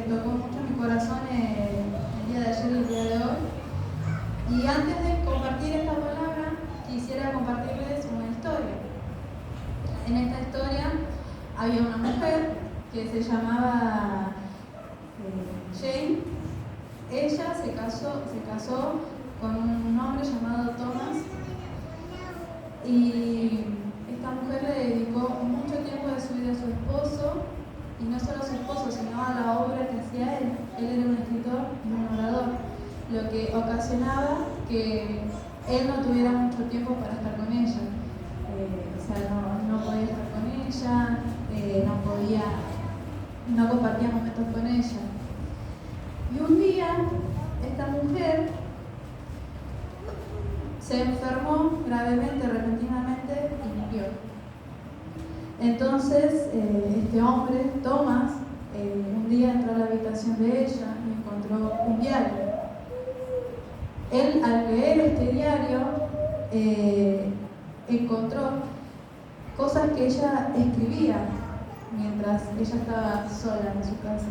tocó mucho mi corazón el día de ayer y el día de hoy. Y antes de compartir esta palabra, quisiera compartirles una historia. En esta historia había una mujer que se llamaba Jane. Ella se casó con un hombre llamado Thomas, y esta mujer le dedicó mucho tiempo de su vida a su esposo, y no solo a su esposo, sino a la obra que hacía él. Él era un escritor y un orador, lo que ocasionaba que él no tuviera mucho tiempo para estar con ella. No podía estar con ella, no compartía momentos con ella. Y un día, esta mujer se enfermó gravemente, repentinamente, y murió. Entonces, este hombre, Thomas, un día entró a la habitación de ella y encontró un diario. Él, al leer este diario, encontró cosas que ella escribía mientras ella estaba sola en su casa.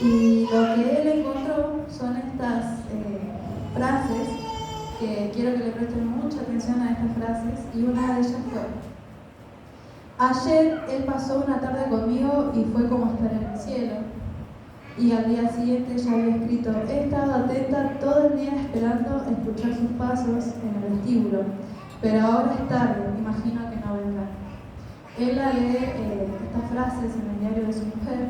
Y lo que él encontró son estas frases, que quiero que le presten mucha atención a estas frases, y una de ellas fue: ayer él pasó una tarde conmigo y fue como estar en el cielo. Y al día siguiente ella había escrito: he estado atenta todo el día esperando escuchar sus pasos en el vestíbulo, pero ahora es tarde, imagino que no vendrá. Él, al leer estas frases en el diario de su mujer,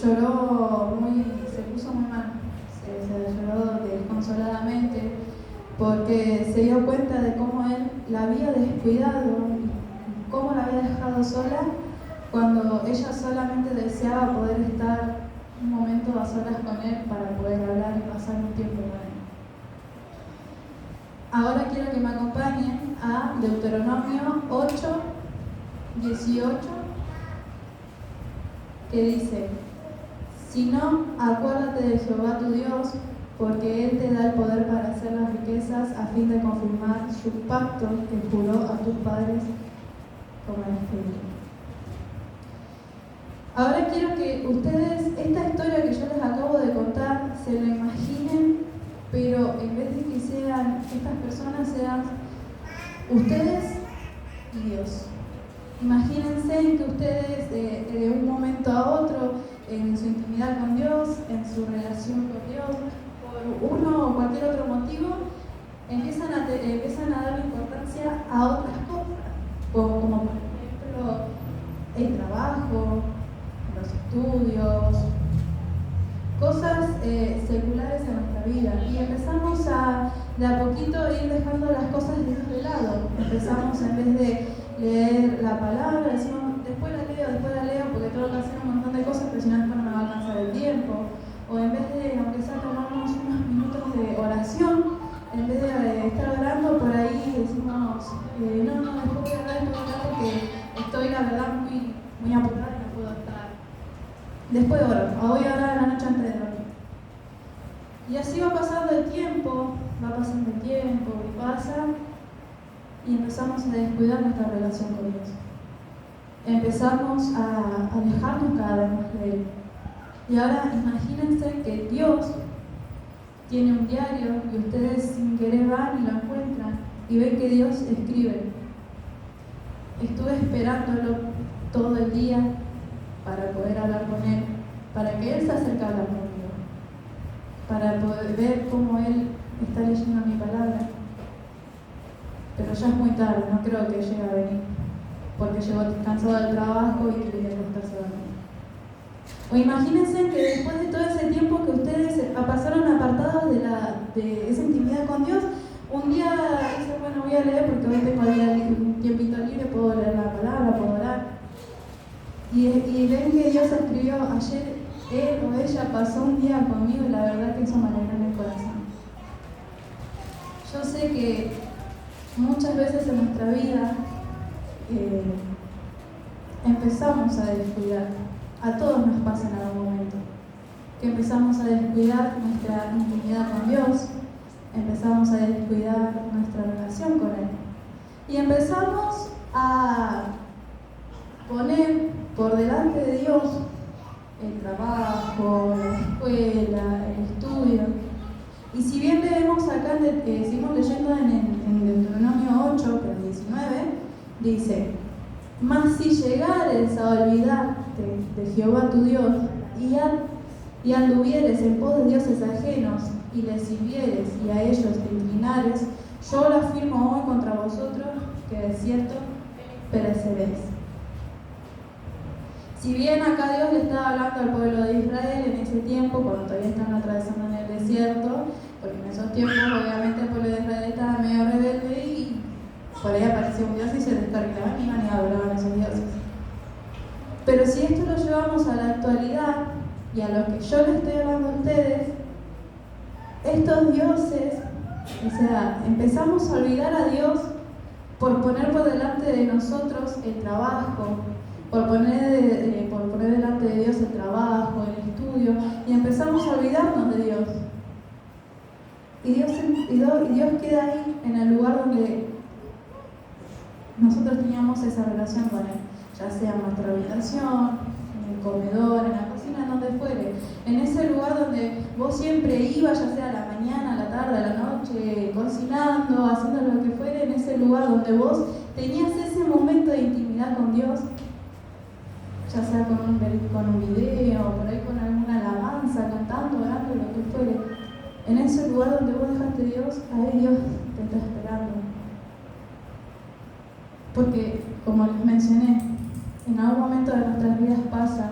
lloró se puso muy mal, se lloró desconsoladamente, porque se dio cuenta de cómo él la había descuidado y cómo la había dejado sola, cuando ella solamente deseaba poder estar un momento a solas con él para poder hablar y pasar un tiempo con él. Ahora quiero que me acompañen a Deuteronomio 8:18, que dice: si no, acuérdate de Jehová tu Dios, porque Él te da el poder para hacer las riquezas, a fin de confirmar su pacto que juró a tus padres como el Espíritu. Ahora quiero que ustedes, esta historia que yo les acabo de contar, se la imaginen, pero en vez de que sean estas personas, sean ustedes y Dios. Imagínense que ustedes de un momento a otro, en su intimidad con Dios, en su relación con Dios, por uno o cualquier otro motivo, empiezan a dar importancia a otras cosas, como por ejemplo el trabajo, los estudios, cosas seculares en nuestra vida, y empezamos de a poquito a ir dejando las cosas de Dios de lado. Empezamos, en vez de leer la palabra, decimos: después la leo, porque tengo que hacer un montón de cosas, pero si no, después no me va a alcanzar el tiempo. O en vez de, aunque sea tomarnos unos minutos de oración, en vez de estar orando por ahí, decimos: no, después voy a orar porque estoy, la verdad, muy apurada y no puedo estar. Después oro, o voy a orar la noche antes de dormir. Y así va pasando el tiempo, y pasa, y empezamos a descuidar nuestra relación con Dios. Empezamos a alejarnos cada vez más de Él. Y ahora imagínense que Dios tiene un diario, y ustedes sin querer van y lo encuentran y ven que Dios escribe: estuve esperándolo todo el día para poder hablar con Él, para que Él se acerque a hablar conmigo, para poder ver cómo Él está leyendo mi palabra. Pero ya es muy tarde, no creo que llegue a venir, porque llegó cansado del trabajo y quería acostarse a dormir. O imagínense que después de todo ese tiempo que ustedes pasaron apartados de esa intimidad con Dios, un día dicen: bueno, voy a leer porque hoy tengo un tiempito libre, puedo leer la palabra, puedo orar. Y ven que Dios escribió: ayer él o ella pasó un día conmigo, y la verdad que eso me alegra en el corazón. Yo sé que muchas veces en nuestra vida empezamos a descuidar. A todos nos pasa en algún momento que empezamos a descuidar nuestra intimidad con Dios, empezamos a descuidar nuestra relación con Él, y empezamos a poner por delante de Dios el trabajo, la escuela, el estudio. Y si bien leemos acá, seguimos leyendo en Deuteronomio 8, pero 19, dice: mas si llegares a olvidarte de Jehová tu Dios y anduvieres en pos de dioses ajenos y les sirvieres y a ellos te inclinares, yo lo afirmo hoy contra vosotros que de cierto pereceréis. Si bien acá Dios le estaba hablando al pueblo de Israel en ese tiempo, cuando todavía estaban atravesando en el desierto, porque en esos tiempos obviamente el pueblo de Israel estaba medio rebelde y por ahí apareció un dios y se descargaban y iban y adoraban a esos dioses. Pero si esto lo llevamos a la actualidad y a lo que yo les estoy hablando a ustedes, estos dioses, o sea, empezamos a olvidar a Dios por poner por delante de nosotros el trabajo, por poner delante de Dios el trabajo, el estudio, y empezamos a olvidarnos de Dios. Y Dios queda ahí en el lugar donde nosotros teníamos esa relación con Él, ya sea en nuestra habitación, en el comedor, en la cocina, en donde fuere, en ese lugar donde vos siempre ibas, ya sea a la mañana, a la tarde, a la noche, cocinando, haciendo lo que fuere, en ese lugar donde vos tenías ese momento de intimidad con Dios, ya sea con un video, por ahí con alguna alabanza, cantando, orando, lo que fuere. En ese lugar donde vos dejaste a Dios, ahí Dios te está esperando. Porque, como les mencioné, en algún momento de nuestras vidas pasa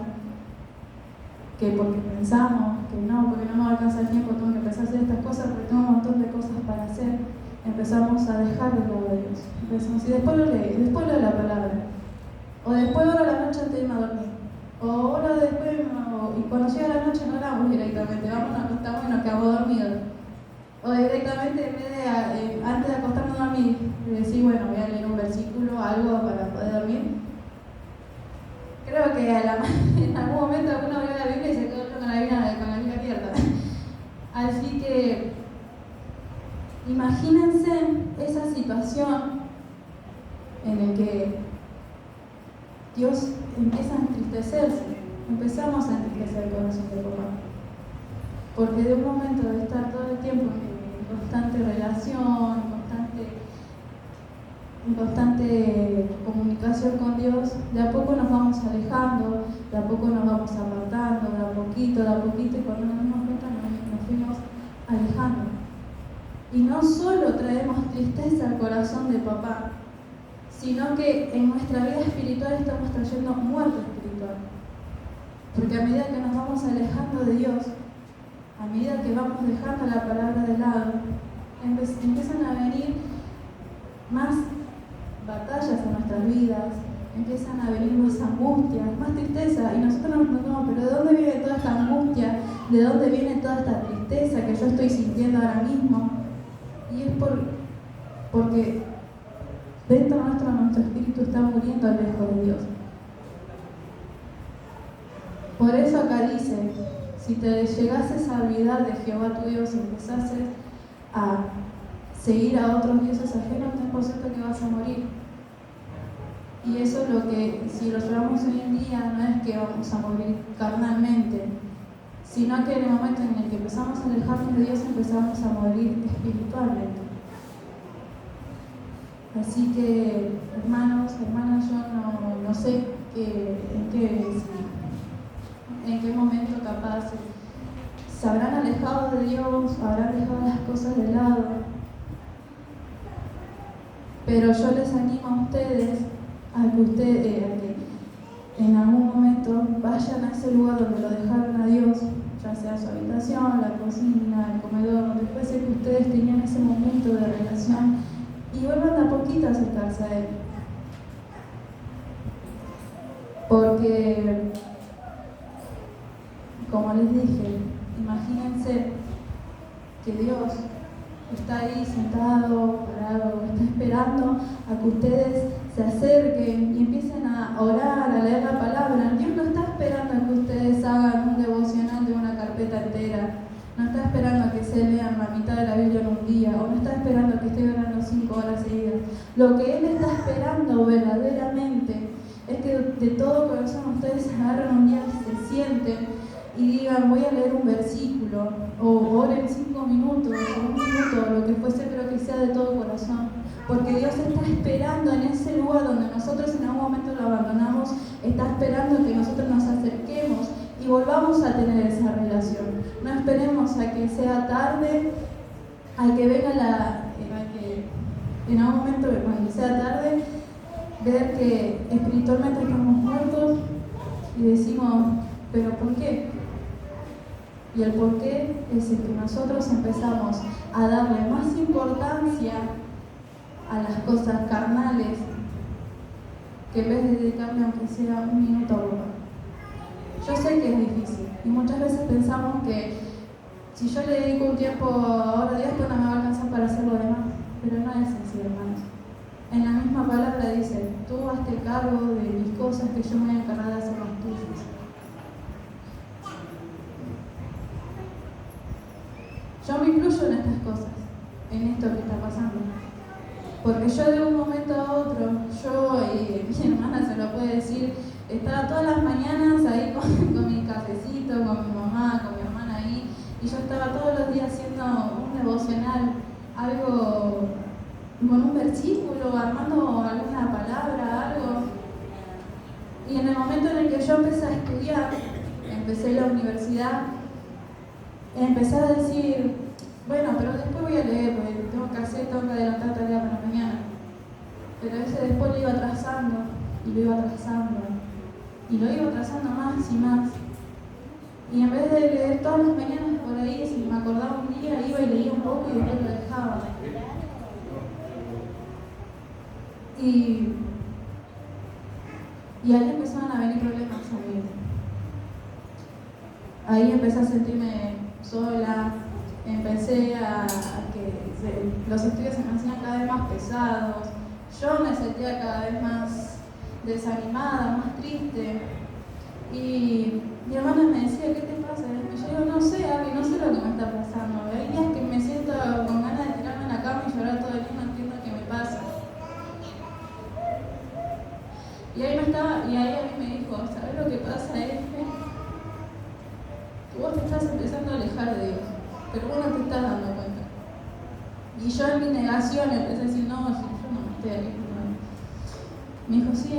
que porque pensamos que no, porque no me va a alcanzar el tiempo, tengo que empezar a hacer estas cosas porque tengo un montón de cosas para hacer, empezamos a dejar de lado de Dios. Empezamos, y después lo leí, después leo la palabra. O después oro la noche antes de irme a dormir. O oro después, y cuando llega la noche no oramos directamente, vamos, nos acostamos y nos quedamos dormidos. O directamente, en vez de, antes de acostarnos a dormir, decir, bueno, voy a leer un versículo, algo para poder dormir. Creo que en algún momento alguno abrió la Biblia y se quedó con la Biblia abierta. Así que, imagínense esa situación en la que Dios empieza a entristecerse, empezamos a entristecer el corazón de papá. Porque de un momento de estar todo el tiempo en constante relación, en constante comunicación con Dios, de a poco nos vamos alejando, de a poco nos vamos apartando, de a poquito, y cuando nos dimos cuenta nos fuimos alejando. Y no solo traemos tristeza al corazón de papá, sino que en nuestra vida espiritual estamos trayendo muerte espiritual. Porque a medida que nos vamos alejando de Dios, a medida que vamos dejando la palabra de lado, empiezan a venir más batallas en nuestras vidas, empiezan a venir más angustias, más tristeza, y nosotros nos preguntamos, pero ¿de dónde viene toda esta angustia? ¿De dónde viene toda esta tristeza que yo estoy sintiendo ahora mismo? Y es porque dentro nuestro espíritu está muriendo lejos de Dios. Por eso acá dice, si te llegases a olvidar de Jehová tu Dios y empezases a seguir a otros dioses ajenos, ten por cierto que vas a morir. Y eso es lo que, si lo llevamos hoy en día, no es que vamos a morir carnalmente, sino que en el momento en el que empezamos a alejarnos de Dios, empezamos a morir espiritualmente. Así que, hermanos, hermanas, yo no sé en qué momento capaz se habrán alejado de Dios, habrán dejado las cosas de lado. Pero yo les animo a ustedes a que en algún momento vayan a ese lugar donde lo dejaron a Dios, ya sea su habitación, la cocina, el comedor, donde fuese que ustedes tenían ese momento de relación, y vuelvan de a poquito a acercarse a Él. Porque, como les dije, imagínense que Dios está ahí sentado, parado, está esperando a que ustedes se acerquen y empiecen a orar, a leer la palabra. Dios no está esperando a que ustedes hagan un devocional de una carpeta entera, no está esperando a que se lean la mitad de la Biblia en un día, o no está esperando a que estén orando 5 horas seguidas. Lo que Él está esperando verdaderamente es que de todo corazón ustedes agarran un día, se sienten y digan, voy a leer un versículo, o oren 5 minutos, o 1 minuto, o lo que fuese, pero que sea de todo corazón. Porque Dios está esperando en ese lugar donde nosotros en algún momento lo abandonamos, está esperando que nosotros nos acerquemos y volvamos a tener esa relación. No esperemos a que sea tarde, a que venga en algún momento, cuando sea tarde, ver que espiritualmente estamos muertos y decimos, ¿pero por qué? Y el por qué es el que nosotros empezamos a darle más importancia a las cosas carnales que en vez de dedicarle aunque sea 1 minuto a uno. Yo sé que es difícil y muchas veces pensamos que si yo le dedico un tiempo ahora a Dios, pues no me va a alcanzar para hacer lo demás, pero no es así, hermanos. En la misma palabra dice, tú hazte cargo de mis cosas que yo me voy a encargar de hacer las tuyas. Yo me incluyo en estas cosas, en esto que está pasando. Porque yo de un momento a otro, y mi hermana se lo puede decir, estaba todas las mañanas ahí con mi cafecito, con mi mamá, con mi hermana ahí, y yo estaba todos los días haciendo un devocional, algo con un versículo, armando alguna palabra, algo. Y en el momento en el que yo empecé a estudiar, empecé la universidad, empecé a decir, bueno, pero después voy a leer, porque tengo que adelantar tarea para mañana. Pero ese después lo iba atrasando, y lo iba atrasando, y lo iba atrasando más y más. Y en vez de leer todas las mañanas por ahí, si me acordaba un día, iba y leía un poco y después lo dejaba. Y ahí empezaron a venir problemas a mi vida. Ahí empecé a sentirme sola, empecé a que los estudios se me hacían cada vez más pesados, yo me sentía cada vez más desanimada, más triste. Y mi hermana me decía, ¿qué te pasa? Y yo digo, no sé, Abby, no sé lo que me está pasando. Hay días que me siento con ganas de tirarme en la cama y llorar todo el día, no entiendo qué me pasa. Y ahí a mí me dijo, ¿sabes lo que pasa? Es que vos te estás empezando a alejar de Dios, pero vos no te estás dando cuenta. Y yo en mi negación empecé a decir, no, si yo no me estoy alejando. Me dijo, sí,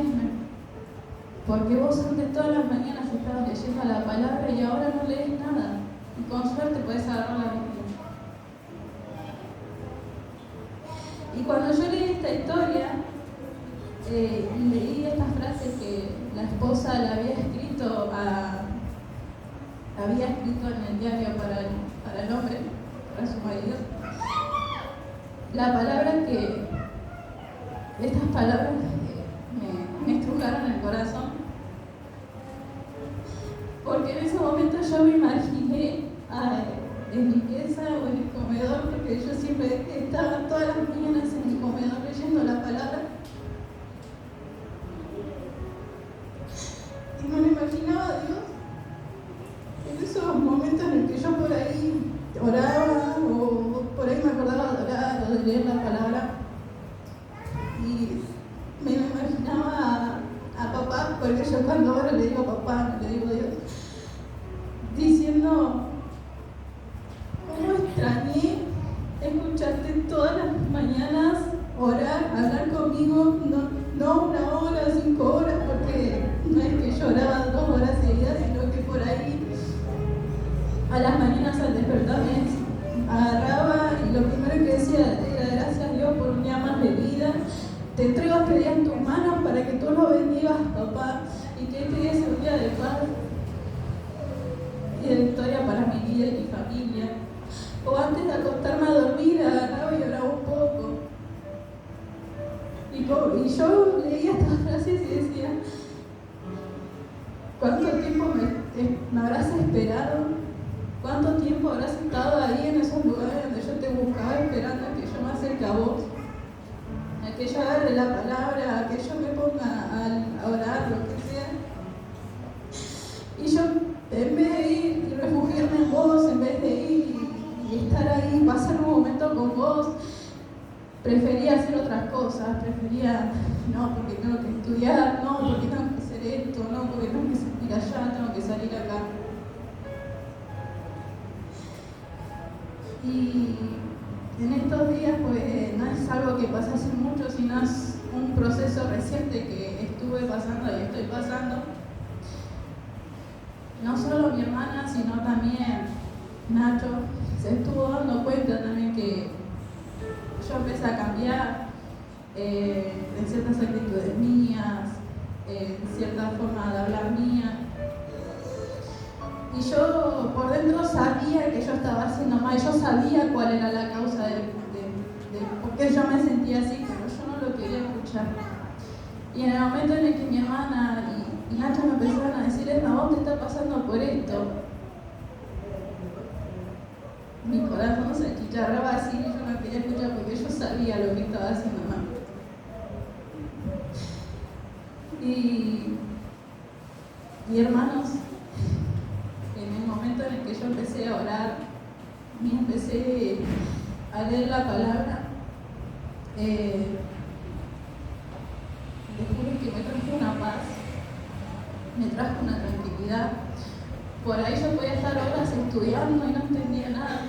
porque vos antes todas las mañanas estabas leyendo la palabra y ahora no lees nada. Y con suerte podés agarrar la Biblia. Y cuando yo leí esta historia, leí estas frases que la esposa le había escrito en el diario para el hombre, para su marido. Estas palabras me estrujaron el corazón, porque en ese momento yo me imaginé en mi pieza o en el comedor, porque yo siempre estaba todas las mañanas en el comedor leyendo la palabra. Y me lo imaginaba a Dios en esos momentos en el que yo por ahí oraba o por ahí me acordaba de orar o de leer la palabra. Y me lo imaginaba a papá, porque yo cuando oro le digo papá, no le digo Dios, diciendo, ¿cómo extrañé escucharte todas las mañanas orar, hablar conmigo, no 1 hora, 5 horas, porque no es que lloraba 2 horas seguidas, sino que por ahí a las mañanas al despertarme agarraba y lo primero que decía era gracias a Dios por un día más de vida. Te entrego este día en tus manos para que tú lo bendigas, papá, y que este día sea un día de paz y de victoria para mi vida y mi familia. O antes de acostarme a dormir, agarraba y oraba un poco. Y yo leía estas frases y decía, ¿cuánto tiempo me habrás esperado? ¿Cuánto tiempo habrás estado ahí en esos lugares donde yo te buscaba esperando a que yo me acerque a vos? A que yo agarre la palabra, a que yo me ponga a orar, lo que sea. Y yo, en vez de ir y refugiarme en vos, en vez de ir y estar ahí, pasar un momento con vos, prefería hacer otras cosas, prefería, no, porque tengo que estudiar, no, porque tengo que hacer esto, no, porque tengo que salir allá, tengo que salir acá. Y en estos días, pues, no es algo que pasó hace mucho, sino es un proceso reciente que estuve pasando y estoy pasando. No solo mi hermana, sino también Nacho se estuvo dando cuenta también que yo empecé a cambiar en ciertas actitudes mías, en cierta forma de hablar mía. Y yo por dentro sabía que yo estaba haciendo mal, yo sabía cuál era la causa de por qué yo me sentía así, pero yo no lo quería escuchar. Y en el momento en el que mi hermana y Nacho me empezaron a decir, Esma, vos te está pasando por esto, mi corazón se chicharraba así y yo no quería escuchar porque yo sabía lo que estaba haciendo mal. Y hermanos, en el momento en el que yo empecé a orar y empecé a leer la palabra, les juro que me trajo una paz, me trajo una tranquilidad. Por ahí yo podía estar horas estudiando y no entendía nada.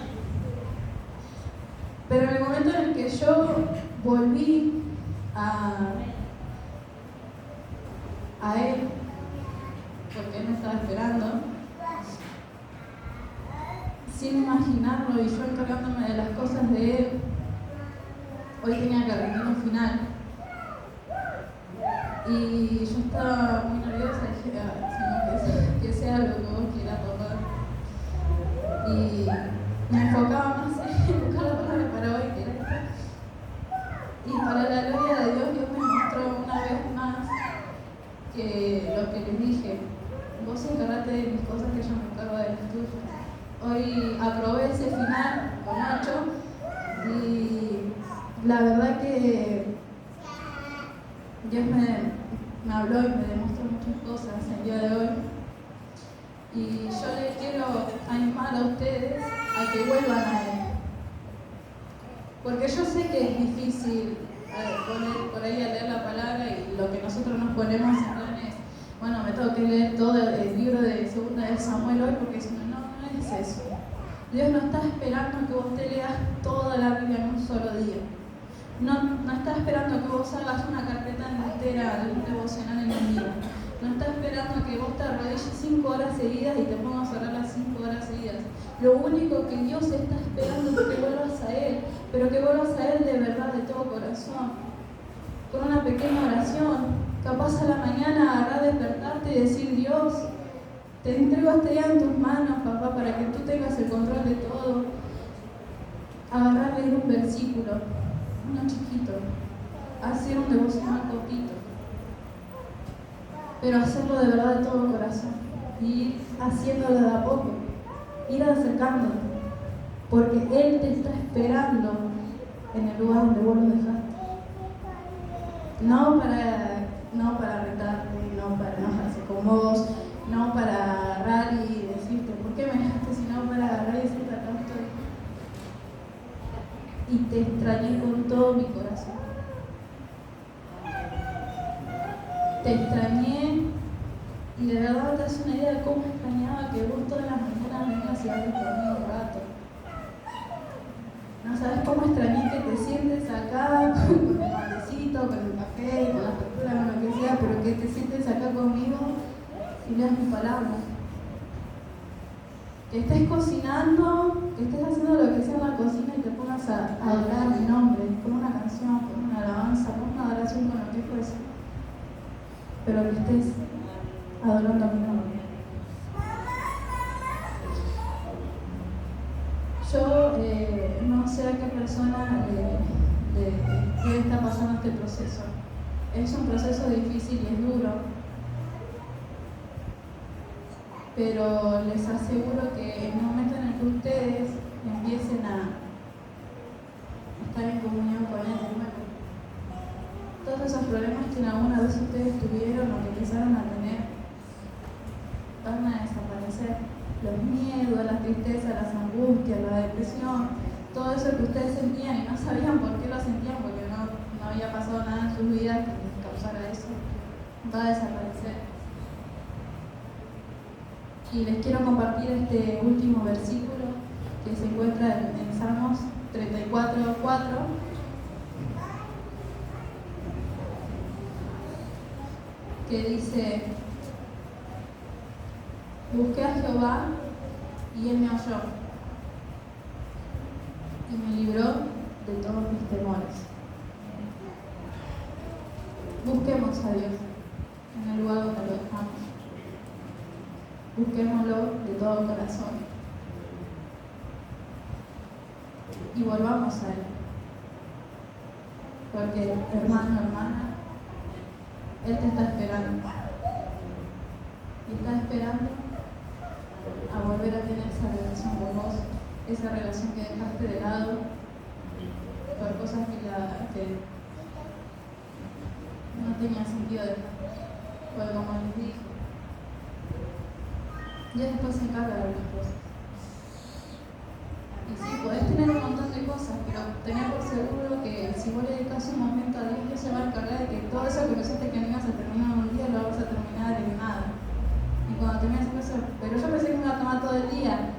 Pero en el momento en el que yo volví a él, porque él me estaba esperando, sin imaginarlo y yo encargándome de las cosas de él, hoy tenía que rendir un final. Y yo estaba muy nerviosa y dije, Señor, que sea lo que vos quieras, papá. Y me enfocaba más en buscar la palabra para hoy, que era esto. Y para la gloria de Dios, Dios me mostró una vez más que lo que les dije, vos encargate de mis cosas, que yo me encargo de las tuyas. Hoy aprobé ese final con Nacho y la verdad que Dios me habló y me demostró muchas cosas el día de hoy. Y yo les quiero animar a ustedes a que vuelvan a Él. Porque yo sé que es difícil poner por ahí a leer la palabra y lo que nosotros nos ponemos en plan es, bueno, me tengo que leer todo el libro de 2 de Samuel hoy porque si no, no es eso. Dios no está esperando que vos te leas toda la Biblia en un solo día. No está esperando que vos hagas una carpeta entera de un devocional en un día. No está esperando que vos te arrodilles 5 horas seguidas y te pongas a orar las 5 horas seguidas. Lo único que Dios está esperando es que vuelvas a Él, pero que vuelvas a Él de verdad, de todo corazón. Con una pequeña oración, capaz a la mañana agarrar, despertarte y decir, Dios, te entrego este día en tus manos, papá, para que tú tengas el control de todo. Agarrar, leer un versículo, uno chiquito, hacer un devocional cortito, pero hacerlo de verdad de todo corazón, y ir haciéndolo de a poco, ir acercándote, porque Él te está esperando en el lugar donde vos lo dejaste. No para retarte, no para enojarse con vos, no para agarrar y decirte, ¿por qué me dejaste? Sino para agarrar y decirte, acá estoy. Y te extrañé con todo mi corazón. Te extrañé y de verdad te das una idea de cómo extrañaba que vos todas las mañanas vengas y hables conmigo un rato. No sabes cómo extrañé que te sientes acá con el matecito, con el café, con la factura, con lo que sea, pero que te sientes acá conmigo y leas mi palabra. Que estés cocinando, que estés haciendo lo que sea en la cocina y te pongas a adorar mi nombre, con una canción, con una alabanza, con una adoración, con lo que fuese. Pero que estés adorando a mi nombre. Yo no sé a qué persona le está pasando este proceso. Es un proceso difícil y es duro, pero les aseguro que en el momento en el que ustedes empiecen a estar en comunión con Él, todos esos problemas que alguna vez ustedes tuvieron o que empezaron a tener van a desaparecer. Los miedos, las tristezas, las angustias, la depresión, todo eso que ustedes sentían y no sabían por qué lo sentían, no había pasado nada en sus vidas que les causara eso, va a desaparecer. Y les quiero compartir este último versículo que se encuentra en Salmos 34:4. Que dice: busqué a Jehová y él me oyó y me libró de todos mis temores. Busquemos a Dios en el lugar donde lo dejamos. Busquémoslo de todo corazón y volvamos a Él, porque hermano, hermana, Él te está esperando y está esperando a volver a tener esa relación con vos, esa relación que dejaste de lado por cosas que no tenía sentido dejar, porque como les dije, ya después se encarga de las cosas. Y sí, podés tener un montón de cosas, pero tener por seguro que si vos le dedicas un momento a Dios, Dios se va a encargar de que todo eso que pensaste que no ibas a terminar en un día, lo vas a terminar en nada. Y cuando terminas eso, pero yo pensé que me iba a tomar todo el día.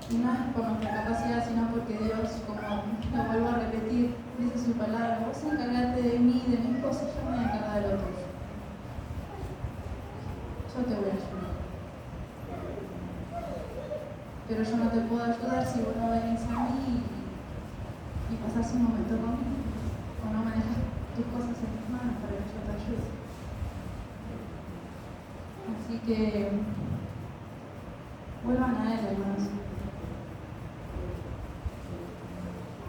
Y no es por nuestra capacidad, sino porque Dios, como lo vuelvo a repetir, dice su palabra: vos encargate de mí, de mis cosas, yo me voy a encargar de lo tuyo. Yo te voy a ayudar. Pero yo no te puedo ayudar si vos no venís a mí y pasás un momento conmigo, o no manejas tus cosas en tus manos para que yo te ayude. Así que vuelvan a Él, hermanos.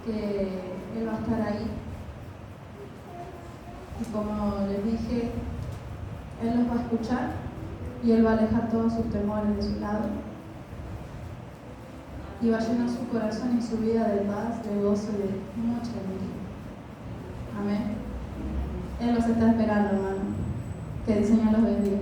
Que Él va a estar ahí. Y como les dije, Él los va a escuchar y Él va a alejar todos sus temores de su lado. Y va a llenar su corazón y su vida de paz, de gozo y de mucha alegría. Amén. Él los está esperando, hermano. Que el Señor los bendiga.